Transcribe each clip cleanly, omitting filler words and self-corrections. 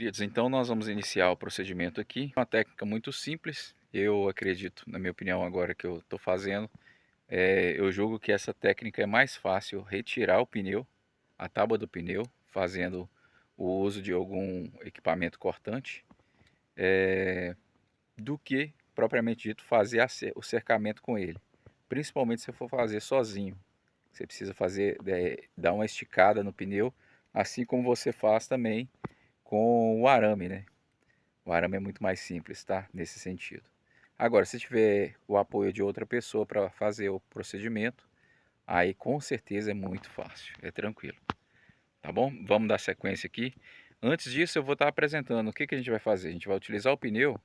Queridos, então nós vamos iniciar o procedimento aqui. Uma técnica muito simples, eu acredito, na minha opinião, agora que eu estou fazendo, eu julgo que essa técnica é mais fácil retirar o pneu, a tábua do pneu, fazendo o uso de algum equipamento cortante, do que propriamente dito fazer o cercamento com ele. Principalmente se for fazer sozinho. Você precisa fazer, dar uma esticada no pneu, assim como você faz também com o arame, né? O arame é muito mais simples, tá? Nesse sentido. Agora, se tiver o apoio de outra pessoa para fazer o procedimento, aí com certeza é muito fácil, é tranquilo. Tá bom? Vamos dar sequência aqui. Antes disso, eu vou estar apresentando o que a gente vai fazer. A gente vai utilizar o pneu.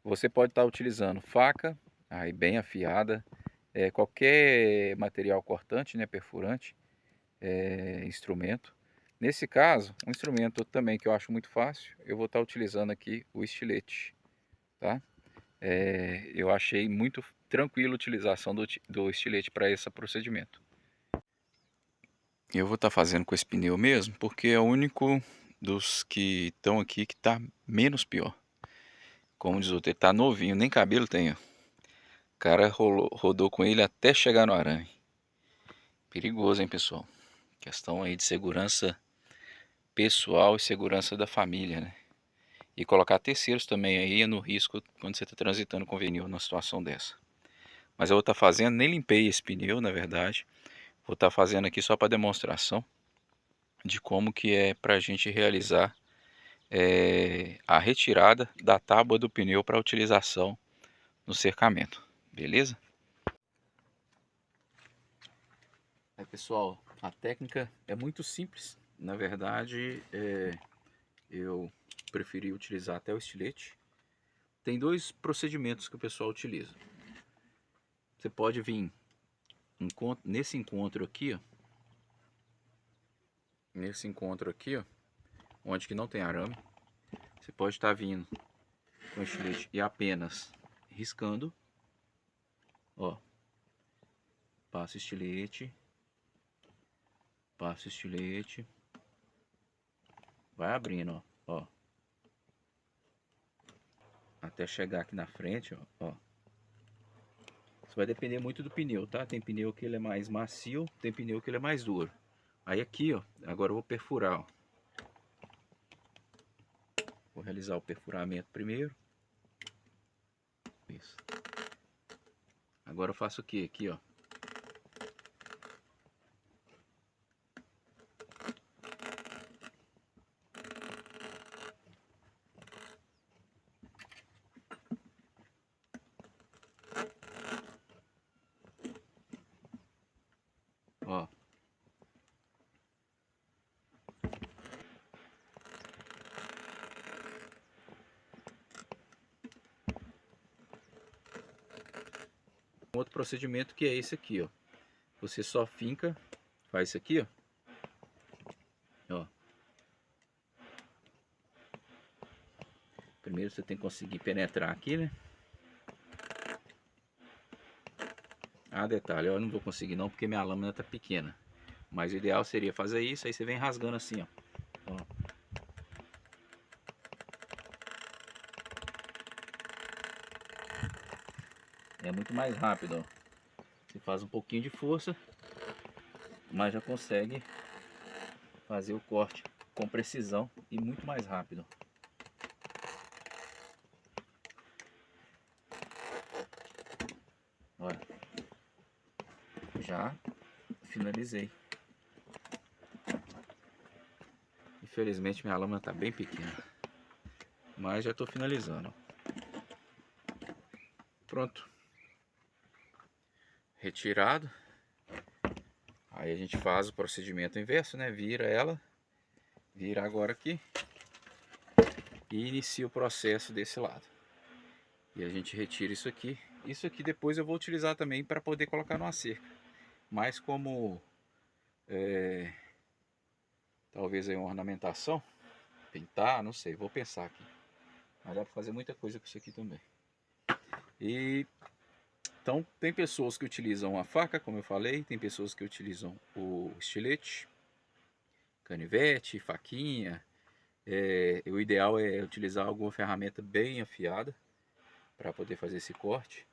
Você pode estar utilizando faca, aí bem afiada, qualquer material cortante, né, perfurante, instrumento. Nesse caso, um instrumento também que eu acho muito fácil, eu vou estar utilizando aqui o estilete, tá? Eu achei muito tranquilo a utilização do estilete para esse procedimento. Eu vou estar fazendo com esse pneu mesmo, porque é o único dos que estão aqui que está menos pior. Como diz o outro, ele está novinho, nem cabelo tem, ó. O cara rodou com ele até chegar no arame. Perigoso, hein, pessoal? Questão aí de segurança pessoal e segurança da família, né? E colocar terceiros também aí no risco quando você está transitando com o pneu numa situação dessa. Mas eu vou estar fazendo, nem limpei esse pneu, na verdade. Vou estar fazendo aqui só para demonstração de como que é para a gente realizar a retirada da tábua do pneu para utilização no cercamento. Beleza? Aí, pessoal, a técnica é muito simples. Na verdade, eu preferi utilizar até o estilete. Tem dois procedimentos que o pessoal utiliza. Você pode vir nesse encontro aqui, ó. Nesse encontro aqui, ó, onde que não tem arame. Você pode estar vindo com o estilete e apenas riscando, ó, passa o estilete, vai abrindo, ó, até chegar aqui na frente, ó. Isso vai depender muito do pneu, tá? Tem pneu que ele é mais macio, tem pneu que ele é mais duro. Aí aqui, ó, agora eu vou perfurar, ó. Vou realizar o perfuramento primeiro. Isso. Agora eu faço o que aqui, ó? Ó. Outro procedimento que é esse aqui, ó. Você só finca, faz isso aqui, ó. Ó. Primeiro você tem que conseguir penetrar aqui, né? Ah, detalhe, eu não vou conseguir não porque minha lâmina tá pequena. Mas o ideal seria fazer isso, aí você vem rasgando assim, ó. Ó. É muito mais rápido, ó. Você faz um pouquinho de força, mas já consegue fazer o corte com precisão e muito mais rápido. Olha, já finalizei. Infelizmente minha lâmina está bem pequena, mas já estou finalizando. Pronto, retirado. Aí a gente faz o procedimento inverso, né? Vira agora aqui e inicia o processo desse lado. E a gente retira isso aqui. Isso aqui depois eu vou utilizar também para poder colocar numa cerca. Mas como talvez aí uma ornamentação, pintar, não sei, vou pensar aqui. Mas dá para fazer muita coisa com isso aqui também. E então tem pessoas que utilizam a faca, como eu falei, tem pessoas que utilizam o estilete, canivete, faquinha, O ideal é utilizar alguma ferramenta bem afiada para poder fazer esse corte.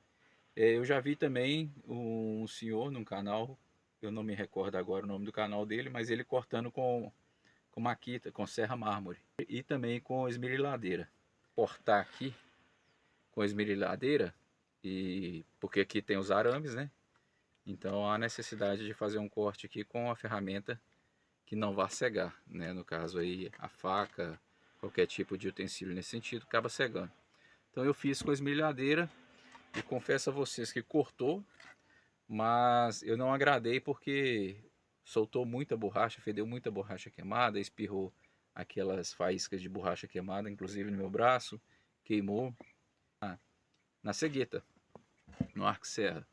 Eu já vi também um senhor num canal, eu não me recordo agora o nome do canal dele, mas ele cortando com maquita, com serra mármore e também com esmerilhadeira. Cortar aqui com esmerilhadeira, porque aqui tem os arames, né? Então há necessidade de fazer um corte aqui com a ferramenta que não vá cegar, né? No caso aí a faca, qualquer tipo de utensílio nesse sentido, acaba cegando. Então eu fiz com a esmerilhadeira e confesso a vocês que cortou, mas eu não agradei porque soltou muita borracha, fedeu muita borracha queimada, espirrou aquelas faíscas de borracha queimada, inclusive no meu braço, queimou na cegueta, no arco serra.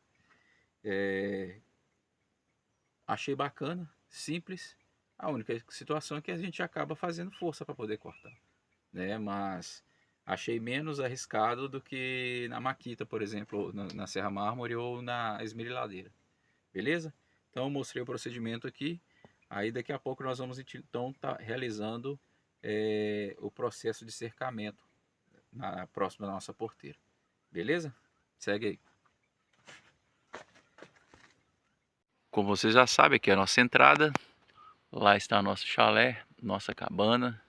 Achei bacana, simples. A única situação é que a gente acaba fazendo força para poder cortar, né? Mas achei menos arriscado do que na maquita, por exemplo, na serra mármore ou na esmerilhadeira. Beleza? Então eu mostrei o procedimento aqui. Aí daqui a pouco nós vamos então estar realizando o processo de cercamento próximo da nossa porteira. Beleza? Segue aí. Como vocês já sabem, aqui é a nossa entrada. Lá está nosso chalé, nossa cabana.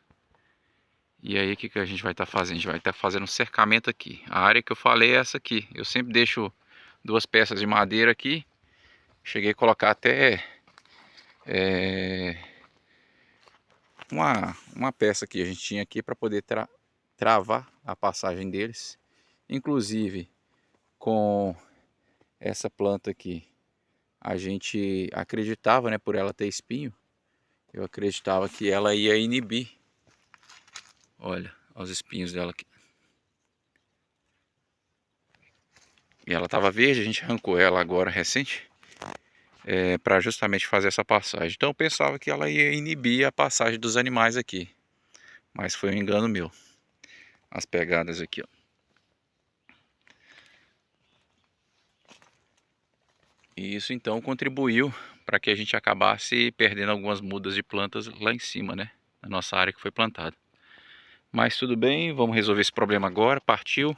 E aí o que a gente vai estar fazendo? A gente vai estar fazendo um cercamento aqui. A área que eu falei é essa aqui. Eu sempre deixo 2 peças de madeira aqui. Cheguei a colocar até uma peça que a gente tinha aqui para poder travar a passagem deles. Inclusive com essa planta aqui, a gente acreditava, né, por ela ter espinho, eu acreditava que ela ia inibir. Olha os espinhos dela aqui. E ela estava verde, a gente arrancou ela agora recente, para justamente fazer essa passagem. Então eu pensava que ela ia inibir a passagem dos animais aqui, mas foi um engano meu. As pegadas aqui, ó. E isso então contribuiu para que a gente acabasse perdendo algumas mudas de plantas lá em cima, né? Na nossa área que foi plantada. Mas tudo bem, vamos resolver esse problema agora. Partiu.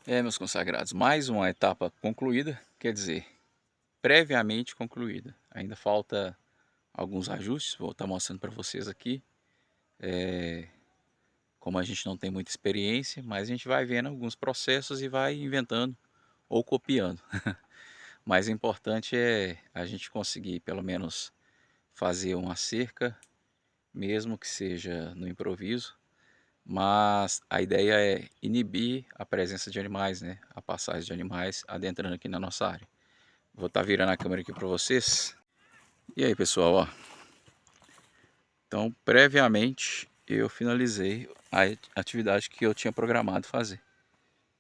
Meus consagrados, mais uma etapa concluída, quer dizer, previamente concluída. Ainda falta alguns ajustes, vou estar mostrando para vocês aqui. Como a gente não tem muita experiência, mas a gente vai vendo alguns processos e vai inventando ou copiando. Mas o importante é a gente conseguir pelo menos fazer uma cerca, mesmo que seja no improviso. Mas a ideia é inibir a presença de animais, né? A passagem de animais adentrando aqui na nossa área. Vou estar virando a câmera aqui para vocês. E aí, pessoal, ó. Então, previamente eu finalizei a atividade que eu tinha programado fazer,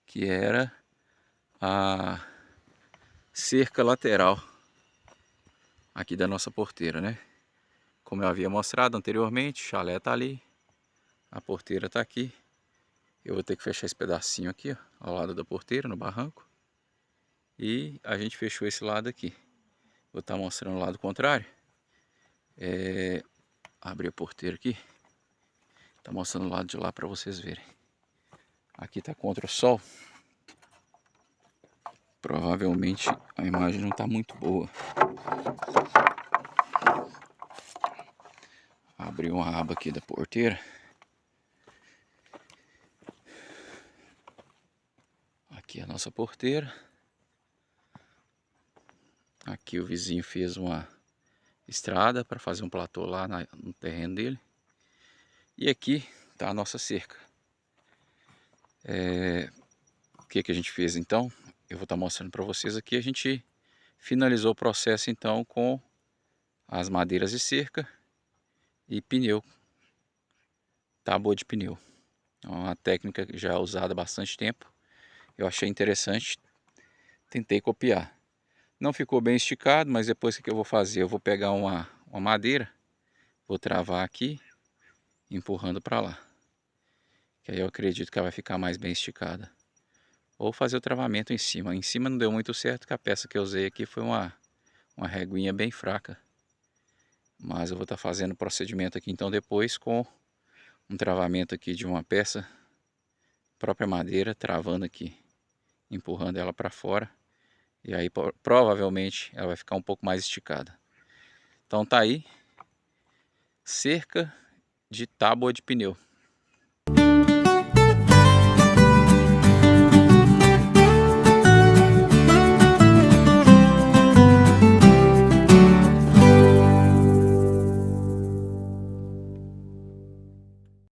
que era a cerca lateral aqui da nossa porteira, né? Como eu havia mostrado anteriormente, o chalé está ali, a porteira está aqui. Eu vou ter que fechar esse pedacinho aqui, ó, ao lado da porteira, no barranco. E a gente fechou esse lado aqui. Vou estar mostrando o lado contrário. Abrir a porteira aqui. Tá mostrando o lado de lá para vocês verem. Aqui tá contra o sol. Provavelmente a imagem não tá muito boa. Abri uma aba aqui da porteira. Aqui é a nossa porteira. Aqui o vizinho fez uma estrada para fazer um platô lá no terreno dele. E aqui tá a nossa cerca. O que que a gente fez então? Eu vou estar mostrando para vocês aqui. A gente finalizou o processo então com as madeiras de cerca e pneu, tábua de pneu. É uma técnica já usada há bastante tempo. Eu achei interessante, tentei copiar. Não ficou bem esticado, mas depois o que eu vou fazer? Eu vou pegar uma madeira, vou travar aqui, empurrando para lá. Que aí eu acredito que ela vai ficar mais bem esticada. Ou fazer o travamento em cima. Em cima não deu muito certo, porque a peça que eu usei aqui foi uma reguinha bem fraca. Mas eu vou estar fazendo o procedimento aqui então depois com um travamento aqui de uma peça, própria madeira, travando aqui, empurrando ela para fora. E aí provavelmente ela vai ficar um pouco mais esticada. Então tá aí, cerca de tábua de pneu.